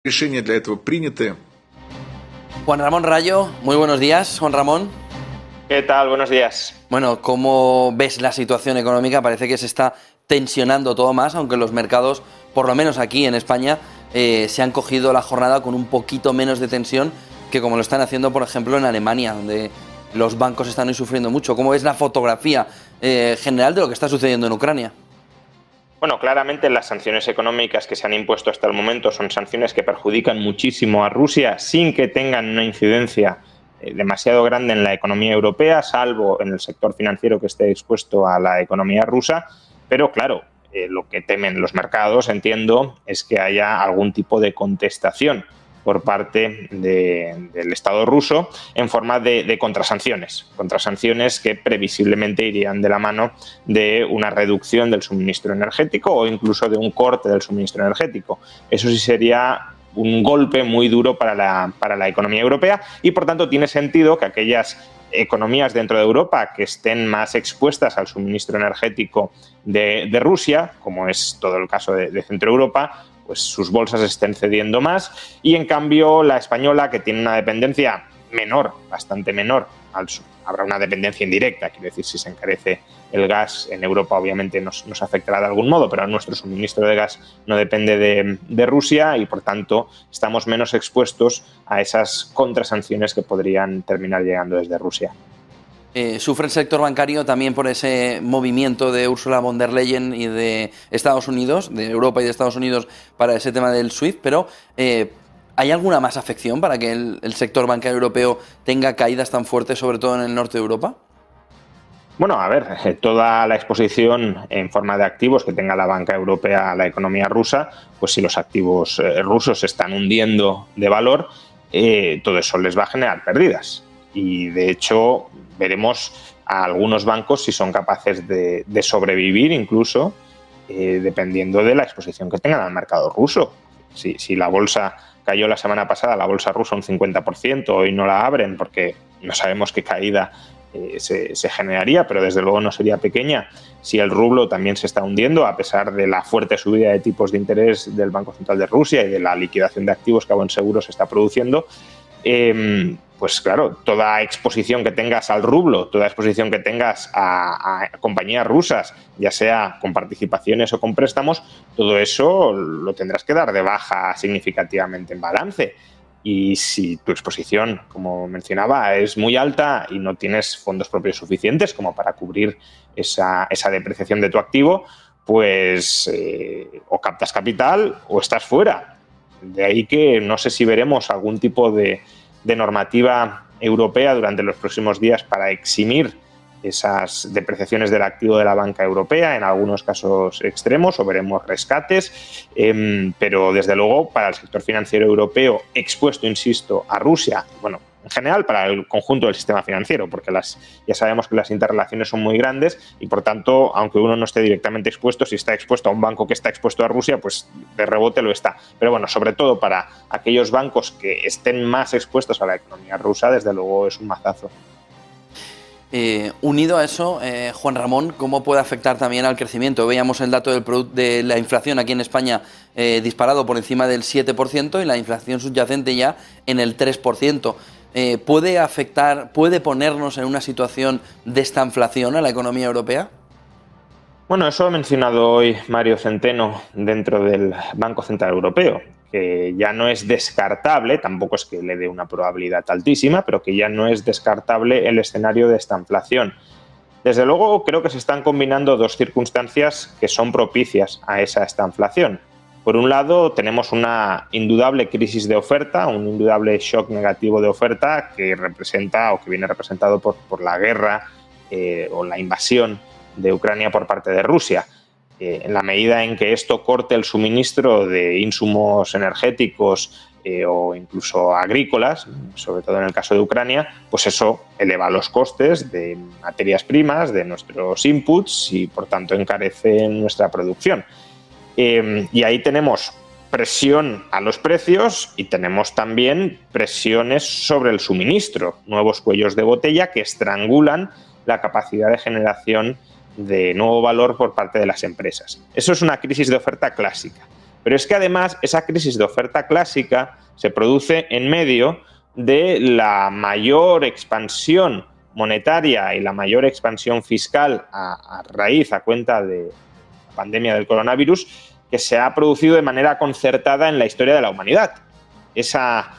Решения для этого приняты. Juan Ramón Rayo, muy buenos días, Juan Ramón. ¿Qué tal? Buenos días. Bueno, ¿cómo ves la situación económica? Parece que se está tensionando todo más, aunque los mercados, por lo menos aquí en España, se han cogido la jornada con un poquito menos de tensión que como lo están haciendo, por ejemplo, en Alemania, donde los bancos están hoy sufriendo mucho. ¿Cómo ves la fotografía general de lo que está sucediendo en Ucrania? Bueno, claramente las sanciones económicas que se han impuesto hasta el momento son sanciones que perjudican muchísimo a Rusia sin que tengan una incidencia demasiado grande en la economía europea, salvo en el sector financiero que esté expuesto a la economía rusa. Pero claro, lo que temen los mercados, entiendo, es que haya algún tipo de contestación por parte del Estado ruso en forma de contrasanciones que previsiblemente irían de la mano de una reducción del suministro energético o incluso de un corte del suministro energético. Eso sí sería un golpe muy duro para la economía europea y, por tanto, tiene sentido que aquellas economías dentro de Europa que estén más expuestas al suministro energético de Rusia, como es todo el caso de Centro Europa, pues sus bolsas estén cediendo más y, en cambio, la española, que tiene una dependencia menor, bastante menor al sur, habrá una dependencia indirecta, quiero decir, si se encarece el gas en Europa obviamente nos afectará de algún modo, pero nuestro suministro de gas no depende de Rusia y, por tanto, estamos menos expuestos a esas contrasanciones que podrían terminar llegando desde Rusia. Sufre el sector bancario también por ese movimiento de Ursula von der Leyen y de Estados Unidos, de Europa y de Estados Unidos, para ese tema del SWIFT, pero ¿hay alguna más afección para que el sector bancario europeo tenga caídas tan fuertes, sobre todo en el norte de Europa? Bueno, a ver, toda la exposición en forma de activos que tenga la banca europea a la economía rusa, pues si los activos rusos se están hundiendo de valor, todo eso les va a generar pérdidas. Y, de hecho, veremos a algunos bancos si son capaces de sobrevivir incluso dependiendo de la exposición que tengan al mercado ruso. Si la bolsa cayó la semana pasada, la bolsa rusa un 50%, hoy no la abren porque no sabemos qué caída se generaría, pero desde luego no sería pequeña. Si el rublo también se está hundiendo, a pesar de la fuerte subida de tipos de interés del Banco Central de Rusia y de la liquidación de activos que a buen seguro se está produciendo, pues claro, toda exposición que tengas al rublo, toda exposición que tengas a compañías rusas, ya sea con participaciones o con préstamos, todo eso lo tendrás que dar de baja significativamente en balance. Y si tu exposición, como mencionaba, es muy alta y no tienes fondos propios suficientes como para cubrir esa depreciación de tu activo, pues o captas capital o estás fuera. De ahí que no sé si veremos algún tipo de normativa europea durante los próximos días para eximir esas depreciaciones del activo de la banca europea, en algunos casos extremos, o veremos rescates, pero desde luego para el sector financiero europeo expuesto, insisto, a Rusia, bueno, en general para el conjunto del sistema financiero, porque ya sabemos que las interrelaciones son muy grandes y, por tanto, aunque uno no esté directamente expuesto, si está expuesto a un banco que está expuesto a Rusia, pues de rebote lo está. Pero bueno, sobre todo para aquellos bancos que estén más expuestos a la economía rusa, desde luego es un mazazo. Unido a eso, Juan Ramón, ¿cómo puede afectar también al crecimiento? Veíamos el dato de la inflación aquí en España disparado por encima del 7% y la inflación subyacente ya en el 3%. ¿Puede afectar, puede ponernos en una situación de estanflación a la economía europea? Bueno, eso ha mencionado hoy Mario Centeno dentro del Banco Central Europeo, que ya no es descartable, tampoco es que le dé una probabilidad altísima, pero que ya no es descartable el escenario de estanflación. Desde luego, creo que se están combinando dos circunstancias que son propicias a esa estanflación. Por un lado, tenemos una indudable crisis de oferta, un indudable shock negativo de oferta que representa o que viene representado por la guerra o la invasión de Ucrania por parte de Rusia. En la medida en que esto corte el suministro de insumos energéticos o incluso agrícolas, sobre todo en el caso de Ucrania, pues eso eleva los costes de materias primas, de nuestros inputs y, por tanto, encarece nuestra producción. Y ahí tenemos presión a los precios y tenemos también presiones sobre el suministro, nuevos cuellos de botella que estrangulan la capacidad de generación de nuevo valor por parte de las empresas. Eso es una crisis de oferta clásica. Pero es que además esa crisis de oferta clásica se produce en medio de la mayor expansión monetaria y la mayor expansión fiscal a cuenta de la pandemia del coronavirus que se ha producido de manera concertada en la historia de la humanidad. Esa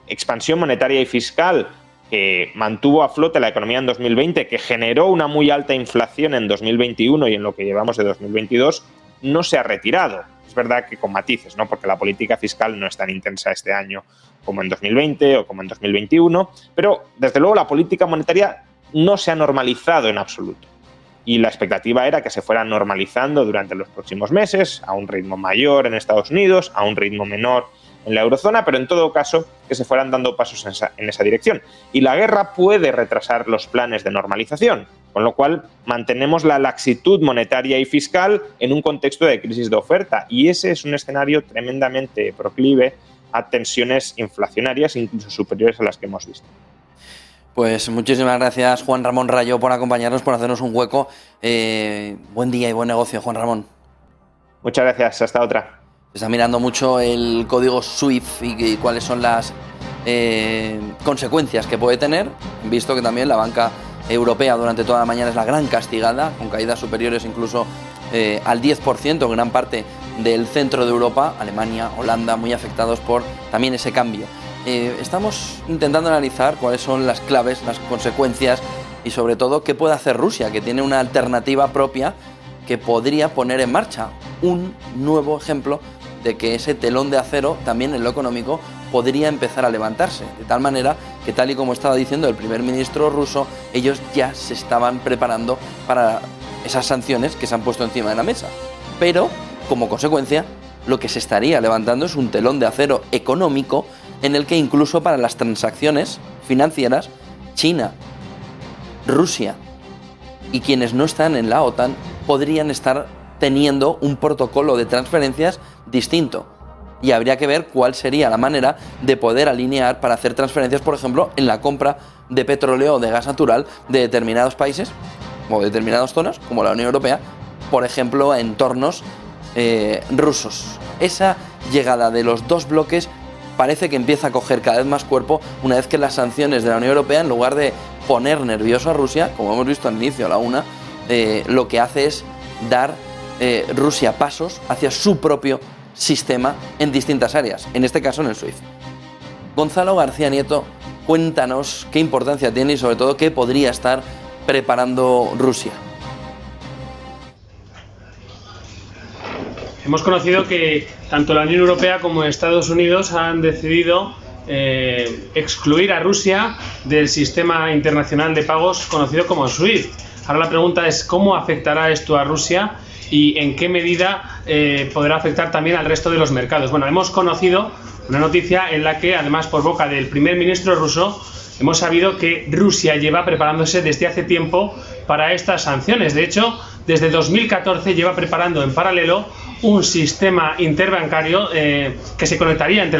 expansión monetaria y fiscal que mantuvo a flote la economía en 2020, que generó una muy alta inflación en 2021 y en lo que llevamos de 2022, no se ha retirado. Es verdad que con matices, ¿no? Porque la política fiscal no es tan intensa este año como en 2020 o como en 2021, pero desde luego la política monetaria no se ha normalizado en absoluto. Y la expectativa era que se fuera normalizando durante los próximos meses, a un ritmo mayor en Estados Unidos, a un ritmo menor en la eurozona, pero en todo caso que se fueran dando pasos en esa dirección. Y la guerra puede retrasar los planes de normalización, con lo cual mantenemos la laxitud monetaria y fiscal en un contexto de crisis de oferta. Y ese es un escenario tremendamente proclive a tensiones inflacionarias, incluso superiores a las que hemos visto. Pues muchísimas gracias, Juan Ramón Rayo, por acompañarnos, por hacernos un hueco. Buen día y buen negocio, Juan Ramón. Muchas gracias, hasta otra. Se está mirando mucho el código SWIFT y cuáles son las consecuencias que puede tener, visto que también la banca europea durante toda la mañana es la gran castigada, con caídas superiores incluso al 10% en gran parte del centro de Europa, Alemania, Holanda, muy afectados por también ese cambio. Estamos intentando analizar cuáles son las claves, las consecuencias y sobre todo qué puede hacer Rusia, que tiene una alternativa propia que podría poner en marcha un nuevo ejemplo de que ese telón de acero, también en lo económico, podría empezar a levantarse. De tal manera que, tal y como estaba diciendo el primer ministro ruso, ellos ya se estaban preparando para esas sanciones que se han puesto encima de la mesa. Pero, como consecuencia, lo que se estaría levantando es un telón de acero económico en el que incluso para las transacciones financieras, China, Rusia y quienes no están en la OTAN podrían estar teniendo un protocolo de transferencias distinto. Y habría que ver cuál sería la manera de poder alinear para hacer transferencias, por ejemplo, en la compra de petróleo o de gas natural de determinados países o de determinadas zonas, como la Unión Europea, por ejemplo, a entornos rusos. Esa llegada de los dos bloques parece que empieza a coger cada vez más cuerpo una vez que las sanciones de la Unión Europea, en lugar de poner nervioso a Rusia, como hemos visto al inicio a la una, lo que hace es dar Rusia pasos hacia su propio sistema en distintas áreas, en este caso en el SWIFT. Gonzalo García Nieto, cuéntanos qué importancia tiene y sobre todo qué podría estar preparando Rusia. Hemos conocido que tanto la Unión Europea como Estados Unidos han decidido excluir a Rusia del sistema internacional de pagos conocido como SWIFT. Ahora la pregunta es cómo afectará esto a Rusia y en qué medida podrá afectar también al resto de los mercados. Bueno, hemos conocido una noticia en la que, además por boca del primer ministro ruso, hemos sabido que Rusia lleva preparándose desde hace tiempo para estas sanciones. De hecho, desde 2014 lleva preparando en paralelo un sistema interbancario que se conectaría entre